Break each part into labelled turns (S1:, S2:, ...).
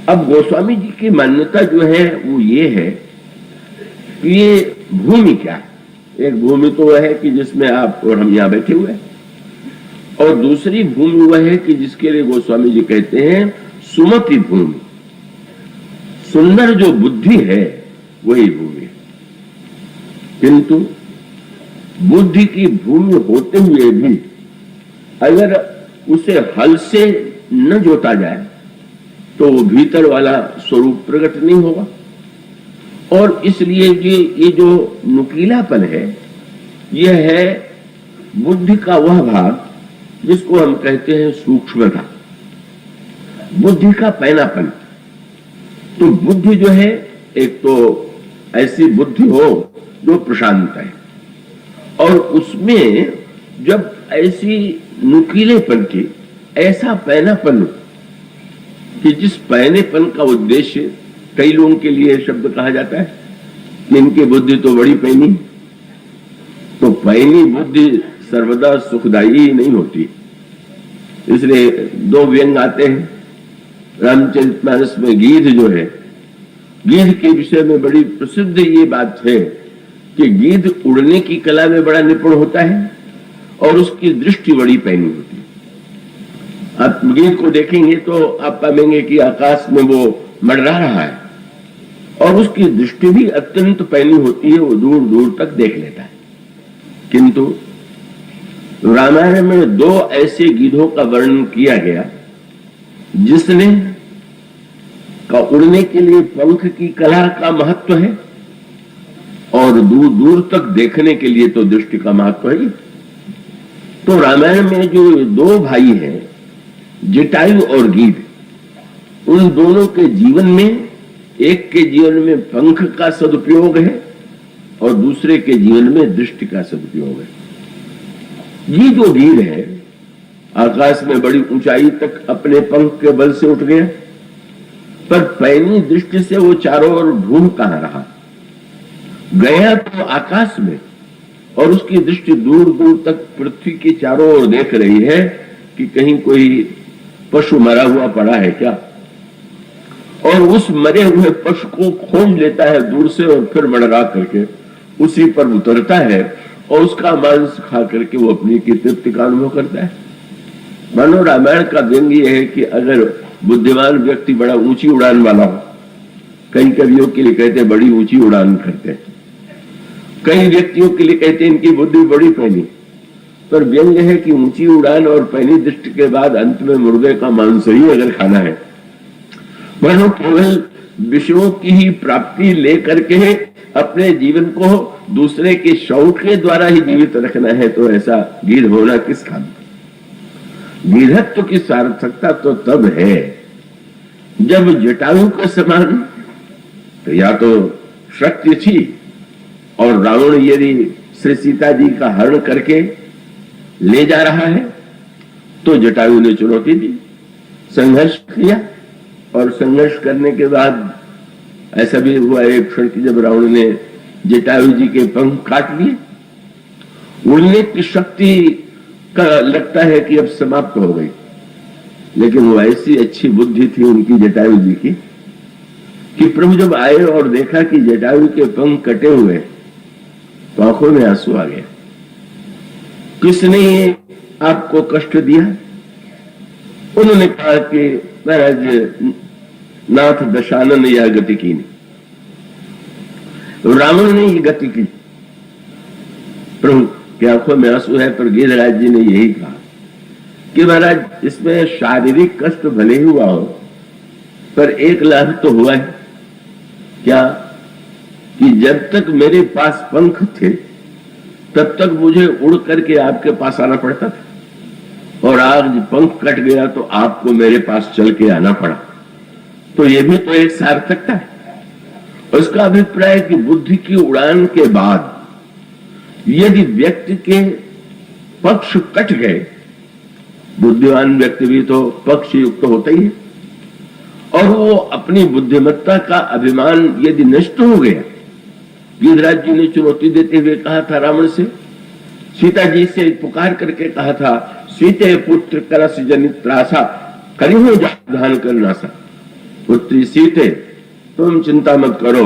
S1: अब गोस्वामी जी की मान्यता जो है वो ये है कि ये भूमि क्या है। एक भूमि तो वह है कि जिसमें आप और हम यहां बैठे हुए हैं, और दूसरी भूमि वह है कि जिसके लिए गोस्वामी जी कहते हैं सुमति भूमि। सुंदर जो बुद्धि है वही भूमि है। किंतु बुद्धि की भूमि होते हुए भी अगर उसे हल से न जोता जाए तो वो भीतर वाला स्वरूप प्रकट नहीं होगा। और इसलिए ये जो नुकीलापन है, यह है बुद्धि का वह भाग जिसको हम कहते हैं सूक्ष्मता, बुद्धि का पैनापन। तो बुद्धि जो है, एक तो ऐसी बुद्धि हो जो प्रशांत है, और उसमें जब ऐसी नुकीलेपन की, ऐसा पैनापन कि जिस पैनेपन का उद्देश्य कई लोगों के लिए शब्द कहा जाता है कि इनकी बुद्धि तो बड़ी पैनी। तो पैनी बुद्धि सर्वदा सुखदायी नहीं होती। इसलिए दो व्यंग आते हैं रामचरितमानस में। गीध जो है, गीध के विषय में बड़ी प्रसिद्ध ये बात है कि गीध उड़ने की कला में बड़ा निपुण होता है और उसकी दृष्टि बड़ी पैनी होती है। आप गीध को देखेंगे तो आप पाएंगे कि आकाश में वो मंडरा रहा है और उसकी दृष्टि भी अत्यंत पैनी होती है, वो दूर दूर तक देख लेता है। किंतु रामायण में दो ऐसे गीधों का वर्णन किया गया जिसने का उड़ने के लिए पंख की कला का महत्व है और दूर दूर तक देखने के लिए तो दृष्टि का महत्व है। तो रामायण में जो दो भाई हैं, जटायु और गीध, उन दोनों के जीवन में, एक के जीवन में पंख का सदुपयोग है और दूसरे के जीवन में दृष्टि का सदुपयोग है। ये जो गीध है आकाश में बड़ी ऊंचाई तक अपने पंख के बल से उठ गया, पर पैनी दृष्टि से वो चारों ओर ढूंढ कहां रहा। गया तो आकाश में और उसकी दृष्टि दूर दूर तक पृथ्वी के चारों ओर देख रही है कि कहीं कोई पशु मरा हुआ पड़ा है क्या, और उस मरे हुए पशु को खोज लेता है दूर से और फिर मड़रा करके उसी पर उतरता है और उसका मांस खा करके वो अपनी की तृप्ति का अनुभव करता है। मानो रामायण का व्यंग ये है कि अगर बुद्धिमान व्यक्ति बड़ा ऊंची उड़ान वाला हो, कई कवियों के लिए कहते हैं बड़ी ऊंची उड़ान करते हैं, कई व्यक्तियों के लिए कहते हैं इनकी बुद्धि बड़ी पैनी, पर व्यंग है कि ऊंची उड़ान और पैनी दृष्टि के बाद अंत में मुर्गे का मांस ही अगर खाना है, मानो केवल विषयों की ही प्राप्ति लेकर के अपने जीवन को दूसरे के शौक के द्वारा ही जीवित रखना है, तो ऐसा गीध होना किस काम का। गीधत्व की सार्थकता तो तब है जब जटायु के समान तो या तो शक्ति थी और रावण यदि श्री सीता जी का हरण करके ले जा रहा है तो जटायु ने चुनौती दी, संघर्ष किया, और संघर्ष करने के बाद ऐसा भी हुआ एक क्षण की जब रावण ने जटायु जी के पंख काट लिए। उड़ने की शक्ति का लगता है कि अब समाप्त हो गई, लेकिन वो ऐसी अच्छी बुद्धि थी उनकी जटायु जी की कि प्रभु जब आए और देखा कि जटायु के पंख कटे हुए तो आंखों में आंसू आ गया। किसने आपको कष्ट दिया? उन्होंने कहा कि महाराज नाथ दशानन यह गति की नहीं, रावण ने ये गति की। प्रभु की आंखों में आंसू है, पर गिरिराज जी ने यही कहा कि महाराज इसमें शारीरिक कष्ट भले ही हुआ हो, पर एक लाभ तो हुआ है क्या, कि जब तक मेरे पास पंख थे तब तक मुझे उड़ करके आपके पास आना पड़ता था, और आज पंख कट गया तो आपको मेरे पास चल के आना पड़ा। तो ये भी तो एक सार्थकता है। उसका अभिप्राय है कि बुद्धि की उड़ान के बाद यदि व्यक्ति के पक्ष कट गए, बुद्धिमान व्यक्ति भी तो पक्ष युक्त होता ही है, और वो अपनी बुद्धिमत्ता का अभिमान यदि नष्ट हो गया। गिरिराज जी ने चुनौती देते हुए कहा था रावण से, सीता जी से पुकार करके कहा था, सीते पुत्र करस जनित त्रासा करिहो धान करना सा, पुत्री सीते, तुम चिंता मत करो,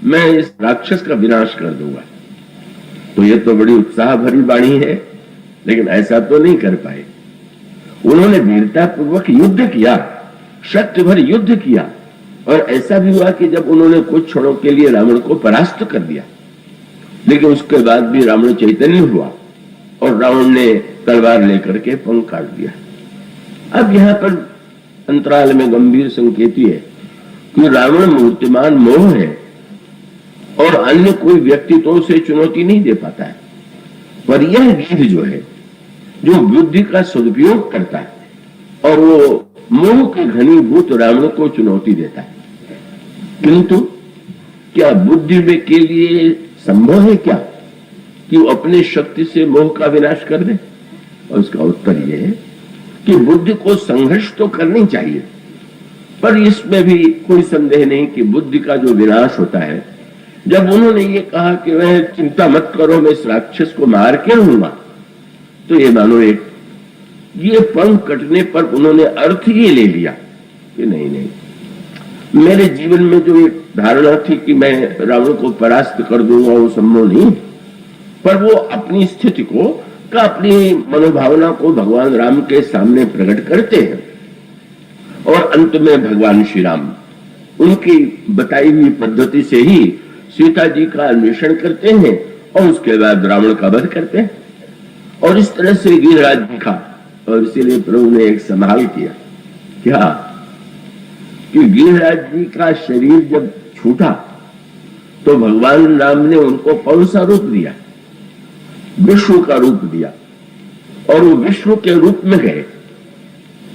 S1: मैं इस राक्षस का विनाश कर दूंगा। तो ये तो बड़ी उत्साह भरी वाणी है, लेकिन ऐसा तो नहीं कर पाए। उन्होंने वीरता पूर्वक युद्ध किया, शक्ति भर युद्ध किया, और ऐसा भी हुआ कि जब उन्होंने कुछ क्षणों के लिए रावण को परास्त कर दिया, लेकिन उसके बाद भी रावण चैतन्य हुआ और रावण ने तलवार लेकर के पंख काट दिया। अब यहां पर अंतराल में गंभीर संकेत है कि रावण मूर्तिमान मोह है और अन्य कोई व्यक्ति तो उसे चुनौती नहीं दे पाता है, पर यह गीध जो है, जो बुद्धि का सदुपयोग करता है और वो मोह के घनीभूत रावण को चुनौती देता है। किंतु क्या बुद्धि में के लिए संभव है क्या कि वो अपनी शक्ति से मोह का विनाश कर दे? और उसका उत्तर यह है कि बुद्धि को संघर्ष तो करनी चाहिए, पर इसमें भी कोई संदेह नहीं कि बुद्धि का जो विनाश होता है, जब उन्होंने ये कहा कि वह चिंता मत करो, मैं इस राक्षस को मार के रहूंगा, तो ये मानो एक ये पंख कटने पर उन्होंने अर्थ ये ले लिया कि नहीं नहीं, मेरे जीवन में जो एक धारणा थी कि मैं रावण को परास्त कर दूंगा, वो संभव नहीं। पर वो अपनी स्थिति को का अपनी मनोभावना को भगवान राम के सामने प्रकट करते हैं और अंत में भगवान श्री राम उनकी बताई हुई पद्धति से ही सीता जी का अन्वेषण करते हैं और उसके बाद रावण का वध करते हैं। और इस तरह से गिरिराज दिखा, और इसीलिए प्रभु ने एक संभाल किया क्या कि गिरिराज जी का शरीर जब छूटा तो भगवान राम ने उनको कौन सा रूप दिया? विष्णु का रूप दिया, और वो विष्णु के रूप में गए।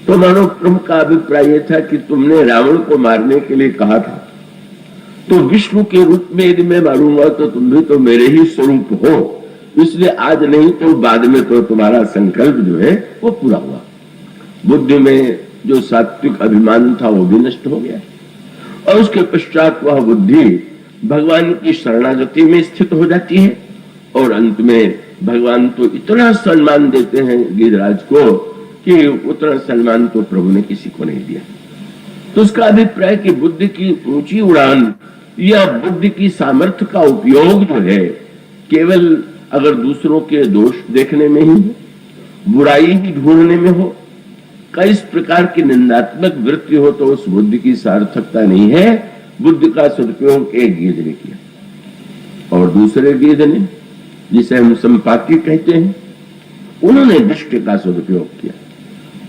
S1: तो मानो प्रभु का अभिप्राय यह था कि तुमने रावण को मारने के लिए कहा था, तो विष्णु के रूप में यदि मैं मारूंगा तो तुम भी तो मेरे ही स्वरूप हो, इसलिए आज नहीं तो बाद में तो तुम्हारा संकल्प जो है वो पूरा हुआ। बुद्धि में जो सात्विक अभिमान था वो भी नष्ट हो गया, और उसके पश्चात वह बुद्धि भगवान की शरणागति में स्थित हो जाती है, और अंत में भगवान तो इतना सम्मान देते हैं गिरिराज को कि उतना सम्मान तो प्रभु ने किसी को नहीं दिया। तो उसका अभिप्राय कि बुद्धि की ऊंची उड़ान या बुद्धि की सामर्थ्य का उपयोग जो है केवल अगर दूसरों के दोष देखने में ही हो, बुराई ही ढूंढने में हो, इस प्रकार की निंदात्मक वृत्ति हो, तो उस बुद्धि की सार्थकता नहीं है। बुद्धि का सदुपयोग एक गीध ने किया और दूसरे गीध ने, जिसे हम संपाति कहते हैं, उन्होंने दृष्टि का सदुपयोग किया।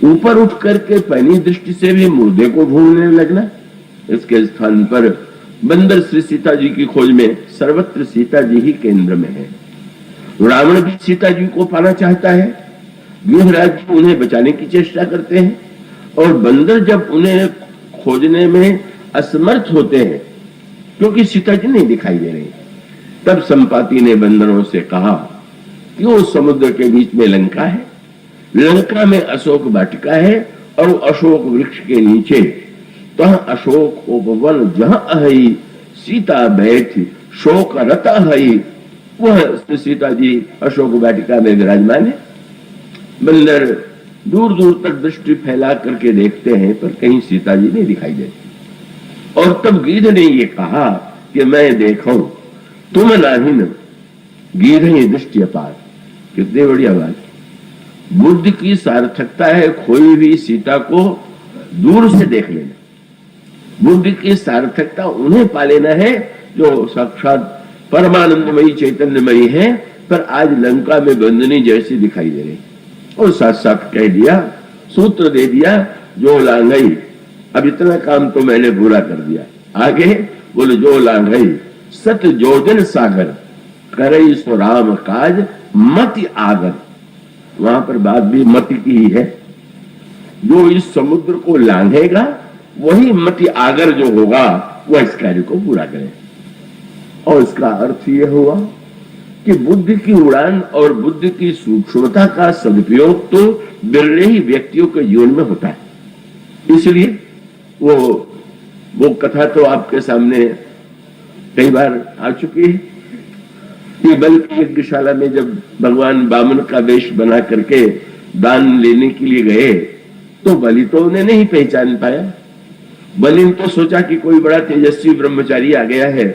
S1: ऊपर उठ करके पहली दृष्टि से भी मुर्दे को ढूंढने लगना, इसके स्थान पर बंदर श्री सीता जी की खोज में सर्वत्र सीता जी ही केंद्र में है। रावण भी सीता जी को पाना चाहता है, गिरिराज उन्हें बचाने की चेष्टा करते हैं, और बंदर जब उन्हें खोजने में असमर्थ होते हैं क्योंकि सीता जी नहीं दिखाई दे रही, तब संपाति ने बंदरों से कहा कि वो समुद्र के बीच में लंका है, लंका में अशोक वाटिका है, और अशोक वृक्ष के नीचे तह अशोक उपवन जहां अहि सीता बैठ शोक रता हई, वह सीता जी अशोक वाटिका में विराजमान है। बंदर दूर दूर तक दृष्टि फैला करके देखते हैं, पर कहीं सीता जी नहीं दिखाई देती। और तब गीध ने ये कहा कि मैं देखूं तुम नाहिन गीध ही दृष्टि अपार। कितनी बढ़िया बात। बुद्धि की सार्थकता है खोई हुई सीता को दूर से देख लेना, बुद्धि की सार्थकता उन्हें पा लेना है जो साक्षात परमानंदमयी चैतन्यमयी है, पर आज लंका में बंदनी जैसी दिखाई दे रही। और साथ साथ कह दिया, सूत्र दे दिया, जो लांघई, अब इतना काम तो मैंने पूरा कर दिया। आगे बोले, जो लांघई सत जोजन सागर करई सो राम काज मति आगर। वहां पर बात भी मति की ही है। जो इस समुद्र को लांघेगा वही मति आगर जो होगा वह इस कार्य को पूरा करे। और इसका अर्थ यह हुआ कि बुद्धि की उड़ान और बुद्धि की सूक्ष्मता का सदुपयोग तो बिरले ही व्यक्तियों के जीवन में होता है। इसलिए वो कथा तो आपके सामने कई बार आ चुकी है कि बल्कि यज्ञशाला में जब भगवान वामन का वेश बना करके दान लेने के लिए गए तो बलि तो उन्हें नहीं पहचान पाया, बलि ने तो सोचा कि कोई बड़ा तेजस्वी ब्रह्मचारी आ गया है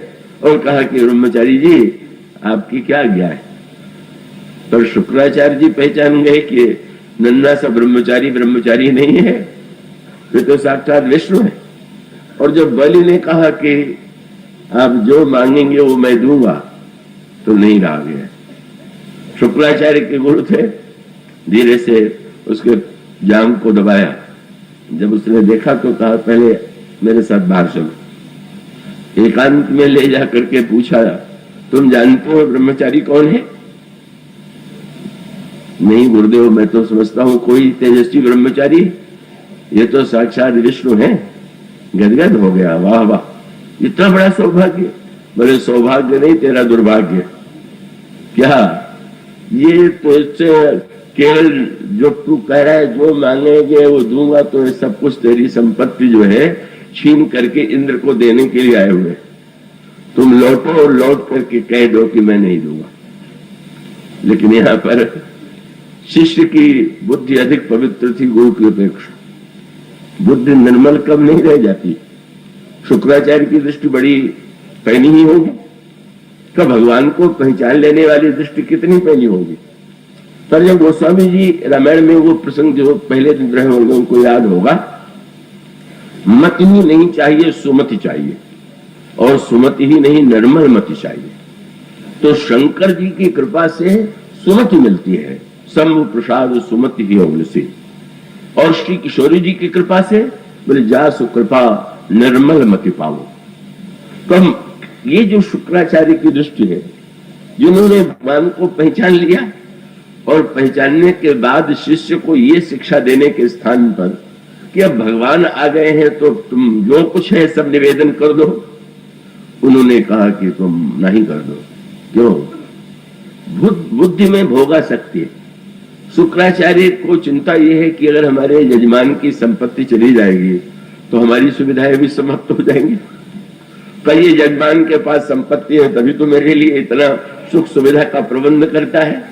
S1: और कहा कि ब्रह्मचारी जी आपकी क्या आज्ञा है। पर शुक्राचार्य जी पहचान गए कि नन्हा सा ब्रह्मचारी ब्रह्मचारी नहीं है, वे तो साक्षात विष्णु है। और जब बलि ने कहा कि आप जो मांगेंगे वो मैं दूंगा, तो नहीं रहा गया। शुक्राचार्य के गुरु थे, धीरे से उसके जांघ को दबाया। जब उसने देखा तो कहा पहले मेरे साथ बाहर चलो। एकांत में ले जा करके पूछा, तुम जानते हो ब्रह्मचारी कौन है? नहीं गुरुदेव, मैं तो समझता हूं कोई तेजस्वी ब्रह्मचारी, ये तो साक्षात विष्णु है। गदगद हो गया, वाह वाह, इतना बड़ा सौभाग्य। बोले सौभाग्य नहीं, तेरा दुर्भाग्य। क्या ये तो केवल जो तू कह रहा है जो मांगेंगे वो दूंगा, तो ये सब कुछ तेरी संपत्ति जो है छीन करके इंद्र को देने के लिए आए हुए। तुम लौटो और लौट करके कह दो कि मैं नहीं दूंगा। लेकिन यहां पर शिष्य की बुद्धि अधिक पवित्र थी गुरु की अपेक्षा। बुद्धि निर्मल कब नहीं रह जाती। शुक्राचार्य की दृष्टि बड़ी पैनी ही होगी, तो भगवान को पहचान लेने वाली दृष्टि कितनी पैनी होगी। पर जब गोस्वामी जी रामायण में वो प्रसंग जो पहले दिन रहे होंगे उनको याद होगा, मति ही नहीं चाहिए सुमति चाहिए, और सुमति ही नहीं निर्मल मति चाहिए। तो शंकर जी की कृपा से सुमति मिलती है, शंभु प्रसाद सुमति ही होगी। और श्री किशोरी जी की कृपा से बोले जा सुकृपा निर्मल मति पाओ। तो ये जो शुक्राचार्य की दृष्टि है, जिन्होंने भगवान को पहचान लिया और पहचानने के बाद शिष्य को ये शिक्षा देने के स्थान पर कि अब भगवान आ गए हैं तो तुम जो कुछ है सब निवेदन कर दो, उन्होंने कहा कि तुम नहीं कर दो। क्यों? बुद्धि में भोगा सकती है। शुक्राचार्य को चिंता यह है कि अगर हमारे यजमान की संपत्ति चली जाएगी तो हमारी सुविधाएं भी समाप्त हो जाएंगी। कई यजमान के पास संपत्ति है तभी तो मेरे लिए इतना सुख सुविधा का प्रबंध करता है।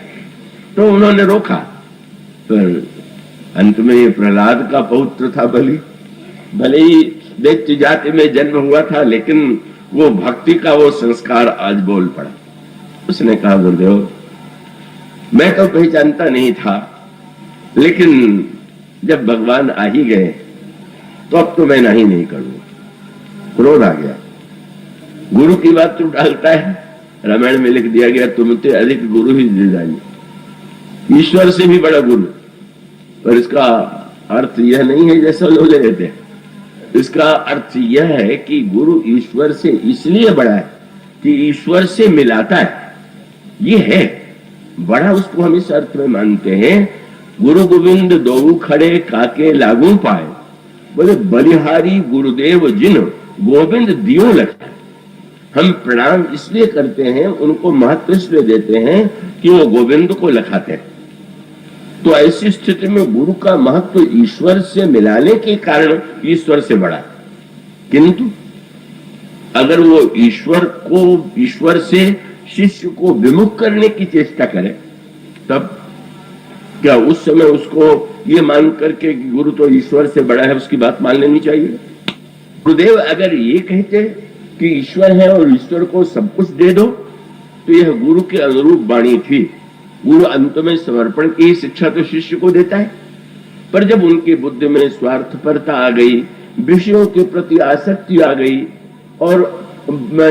S1: तो उन्होंने रोका, पर अंत में ये प्रहलाद का पौत्र था बलि। भले ही दैत्य जाति में जन्म हुआ था, लेकिन वो भक्ति का वो संस्कार आज बोल पड़ा। उसने कहा गुरुदेव मैं तो पहचानता नहीं था, लेकिन जब भगवान आ ही गए तो अब तो मैं नहीं करूंगा। क्रोध आ गया। गुरु की बात तो टालता है। रामायण में लिख दिया गया तुमसे अधिक गुरु ही दे जाएंगे, ईश्वर से भी बड़ा गुरु। पर इसका अर्थ यह नहीं है जैसा लोग कहते हैं। इसका अर्थ यह है कि गुरु ईश्वर से इसलिए बड़ा है कि ईश्वर से मिलाता है। ये है बड़ा, उसको हम इस अर्थ में मानते हैं। गुरु गोविंद दो खड़े काके लागू पाए, बोले बलिहारी गुरुदेव जिन गोविंद दियो लगे। हम प्रणाम इसलिए करते हैं, उनको महत्व इसलिए देते हैं कि वो गोविंद को लखाते हैं। तो ऐसी स्थिति में गुरु का महत्व ईश्वर से मिलाने के कारण ईश्वर से बड़ा। किंतु अगर वो ईश्वर से शिष्य को विमुख करने की चेष्टा करे, तब क्या उस समय उसको ये मान करके कि गुरु तो ईश्वर से बड़ा है उसकी बात मान लेनी चाहिए? गुरुदेव अगर ये कहते कि ईश्वर है और ईश्वर को सब कुछ दे दो, तो यह गुरु के अनुरूप वाणी थी। गुरु अंत में समर्पण की शिक्षा तो शिष्य को देता है। पर जब उनकी बुद्धि में स्वार्थपरता आ गई, विषयों के प्रति आसक्ति आ गई और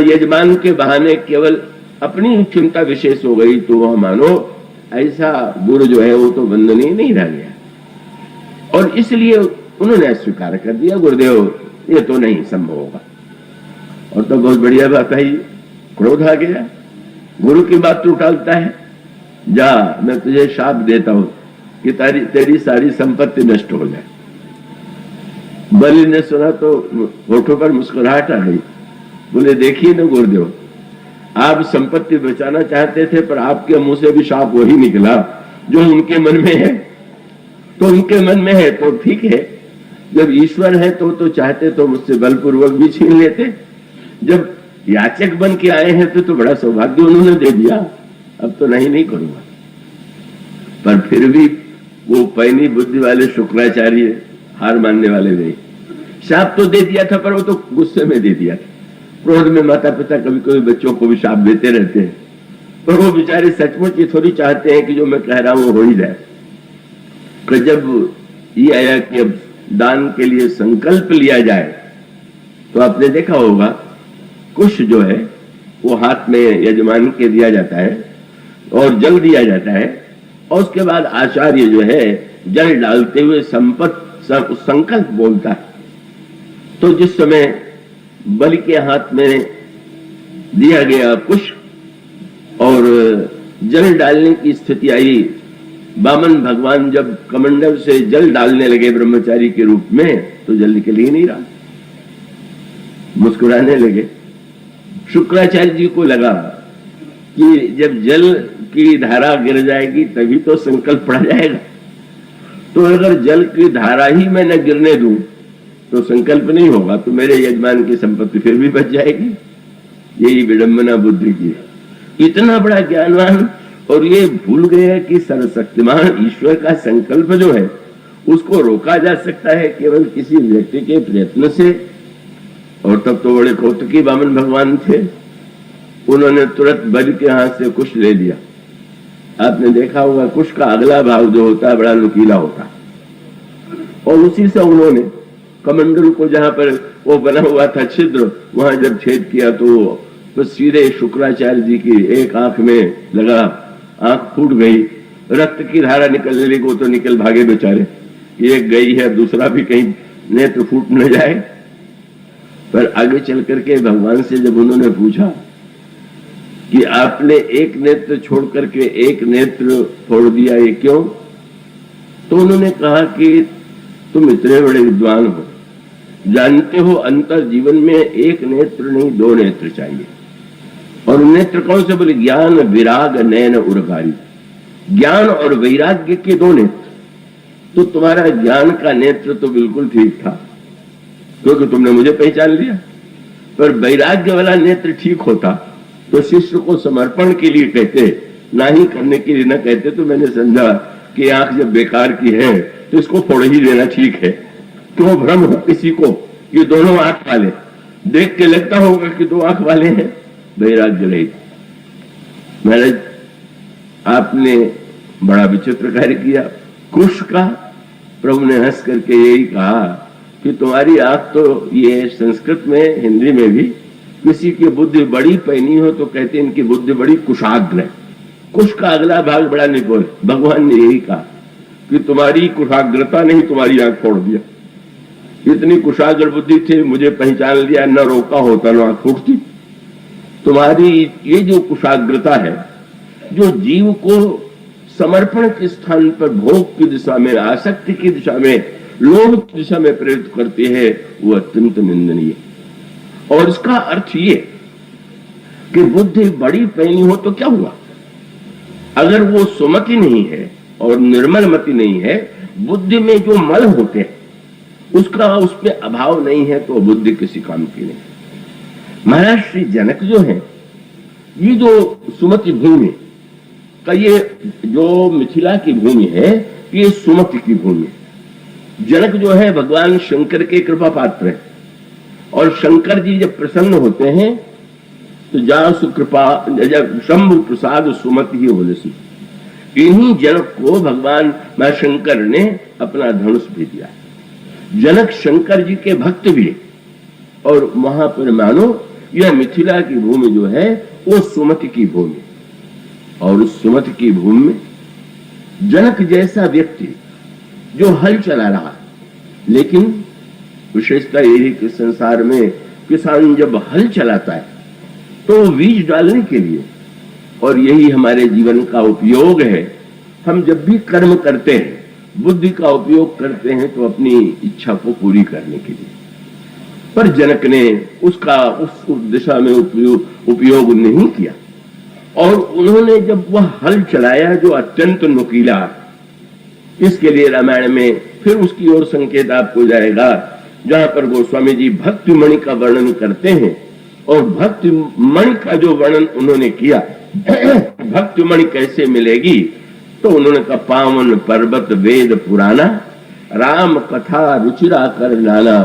S1: यजमान के बहाने केवल अपनी चिंता विशेष हो गई, तो वह मानो ऐसा गुरु जो है वो तो वंदनीय नहीं रह गया। और इसलिए उन्होंने स्वीकार कर दिया गुरुदेव ये तो नहीं संभव होगा। और तो बहुत बढ़िया बात है, क्रोध आ गया। गुरु की बात तो टालता है। जा मैं तुझे शाप देता हूं कि तेरी सारी संपत्ति नष्ट हो जाए। बलि ने सुना तो होठों पर मुस्कुराहट आ गई। बोले देखिए ना गुरुदेव, आप संपत्ति बचाना चाहते थे, पर आपके मुंह से भी शाप वही निकला जो उनके मन में है। तो उनके मन में है तो ठीक है, जब ईश्वर है तो चाहते तो मुझसे बलपूर्वक भी छीन लेते। जब याचक बन के आए हैं तो बड़ा सौभाग्य उन्होंने दे दिया, अब तो नहीं करूंगा। पर फिर भी वो पैनी बुद्धि वाले शुक्राचार्य हार मानने वाले नहीं। शाप तो दे दिया था, पर वो तो गुस्से में दे दिया था। क्रोध में माता पिता कभी कभी बच्चों को भी शाप देते रहते हैं, पर वो बेचारे सचमुच ये थोड़ी चाहते हैं कि जो मैं कह रहा हूं हो ही जाए। तो जब ये आया कि अब दान के लिए संकल्प लिया जाए, तो आपने देखा होगा कुश जो है वो हाथ में यजमान के दिया जाता है और जल दिया जाता है, और उसके बाद आचार्य जो है जल डालते हुए संकल्प बोलता है। तो जिस समय बलि के हाथ में दिया गया कुश और जल डालने की स्थिति आई, वामन भगवान जब कमंडल से जल डालने लगे ब्रह्मचारी के रूप में, तो जल निकल ही नहीं रहा, मुस्कुराने लगे। शुक्राचार्य जी को लगा कि जब जल की धारा गिर जाएगी तभी तो संकल्प पड़ा जाएगा, तो अगर जल की धारा ही मैं न गिरने दूं तो संकल्प नहीं होगा, तो मेरे यजमान की संपत्ति फिर भी बच जाएगी। यही विडंबना बुद्धि की है। इतना बड़ा ज्ञानवान, और ये भूल गए कि सर्वशक्तिमान ईश्वर का संकल्प जो है उसको रोका जा सकता है केवल किसी व्यक्ति के प्रयत्न से। और तब तो बड़े कौतुकी वामन भगवान थे, उन्होंने तुरंत बलि के हाथ से कुश ले लिया। आपने देखा होगा कुश का अगला भाग जो होता है बड़ा नुकीला होता है, और उसी से उन्होंने कमंडल को, जहां पर वो बना हुआ था छिद्र, वहां जब छेद किया तो सीधे शुक्राचार्य जी की एक आंख में लगा, आंख फूट गई, रक्त की धारा निकलने लगी। वो तो निकल भागे बेचारे, एक गई है, दूसरा भी कहीं नेत्र फूट न जाए। पर आगे चल करके भगवान से जब उन्होंने पूछा कि आपने एक नेत्र छोड़ करके एक नेत्र फोड़ दिया, ये क्यों? तो उन्होंने कहा कि तुम इतने बड़े विद्वान हो, जानते हो अंतर जीवन में एक नेत्र नहीं दो नेत्र चाहिए। और नेत्र कौन से? बोले ज्ञान विराग नयन उर्गारी, ज्ञान और वैराग्य के दो नेत्र। तो तुम्हारा ज्ञान का नेत्र तो बिल्कुल ठीक था, क्योंकि तुमने मुझे पहचान लिया, पर वैराग्य वाला नेत्र ठीक होता तो शिष्य को समर्पण के लिए कहते, ना ही करने के लिए ना कहते। तो मैंने समझा कि आंख जब बेकार की है तो इसको फोड़ ही देना ठीक है। क्यों भ्रम हो किसी को कि दोनों आंख वाले, देख के लगता होगा कि दो आंख वाले हैं, वैराग्य रहित। महाराज आपने बड़ा विचित्र कार्य किया। कुश का प्रभु ने हंस करके यही कहा कि तुम्हारी आंख तो, ये संस्कृत में हिंदी में भी किसी की बुद्धि बड़ी पैनी हो तो कहते इनकी बुद्धि बड़ी कुशाग्र है। कुश का अगला भाग बड़ा निपुण। भगवान ने यही कहा कि तुम्हारी कुशाग्रता नहीं तुम्हारी आंख फोड़ दिया। इतनी कुशाग्र बुद्धि थी, मुझे पहचान लिया, न रोका होता न आंख फूटती। तुम्हारी ये जो कुशाग्रता है, जो जीव को समर्पण के स्थान पर भोग की दिशा में, आसक्ति की दिशा में, लोभ की दिशा में प्रेरित करती है, वो अत्यंत निंदनीय। और इसका अर्थ ये कि बुद्धि बड़ी पैनी हो तो क्या हुआ? अगर वो सुमति नहीं है और निर्मल मति नहीं है, बुद्धि में जो मल होते हैं उसका उसमें अभाव नहीं है, तो बुद्धि किसी काम की नहीं। महाराज श्री जनक जो है, ये जो सुमति भूमि का, ये जो मिथिला की भूमि है, ये सुमति की भूमि है। जनक जो है भगवान शंकर के कृपा पात्र है, और शंकर जी जब प्रसन्न होते हैं तो जा सुकृपा जब शंभु प्रसाद सुमति ही बोले सी। इन्हीं जनक को भगवान मां शंकर ने अपना धनुष भी दिया। जनक शंकर जी के भक्त भी, और वहां पर मानो यह मिथिला की भूमि जो है वो सुमति की भूमि, और उस सुमति की भूमि में जनक जैसा व्यक्ति जो हल चला रहा। लेकिन विशेषता यही कि संसार में किसान जब हल चलाता है तो बीज डालने के लिए, और यही हमारे जीवन का उपयोग है। हम जब भी कर्म करते हैं, बुद्धि का उपयोग करते हैं तो अपनी इच्छा को पूरी करने के लिए। पर जनक ने उसका उस दिशा में उपयोग नहीं किया, और उन्होंने जब वह हल चलाया जो अत्यंत नुकीला, इसके लिए रामायण में फिर उसकी ओर संकेत आपको जाएगा, जहां पर गोस्वामी जी भक्ति मणि का वर्णन करते हैं। और भक्ति मणि का जो वर्णन उन्होंने किया, भक्ति मणि कैसे मिलेगी, तो उन्होंने कहा पावन पर्वत वेद पुराना, राम कथा रुचिरा कर नाना,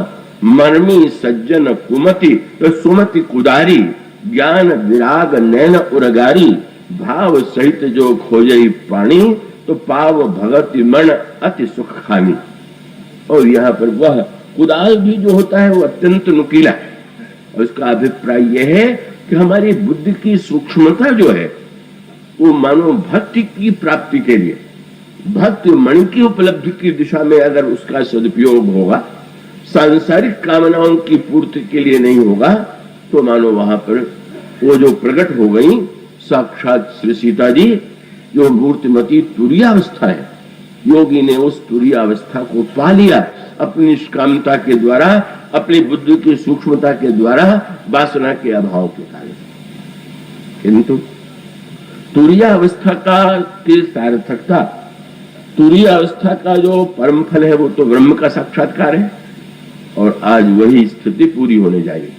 S1: मर्मी सज्जन कुमति, तो सुमति कुदारी, ज्ञान विराग नैन उरगारी, भाव सहित जो खोजई पानी, तो पाव भगति मन अति सुख खानी। और यहाँ पर वह कुदाल भी जो होता है वो अत्यंत नुकीला है, और इसका अभिप्राय यह है कि हमारी बुद्धि की सूक्ष्मता जो है वो मानो भक्ति की प्राप्ति के लिए, भक्ति मणि की उपलब्धि की दिशा में अगर उसका सदुपयोग होगा, सांसारिक कामनाओं की पूर्ति के लिए नहीं होगा, तो मानो वहां पर वो जो प्रकट हो गई साक्षात श्री सीता जी, जो मूर्तिमती तुरीयावस्था है, योगी ने उस तुरीयावस्था को पा लिया अपनी निष्कामता के द्वारा, अपनी बुद्धि की सूक्ष्मता के द्वारा, वासना के अभाव के कारण। किंतु तुरीयावस्था का की सार्थकता, तुरीयावस्था का जो परम फल है वो तो ब्रह्म का साक्षात्कार है, और आज वही स्थिति पूरी होने जाएगी।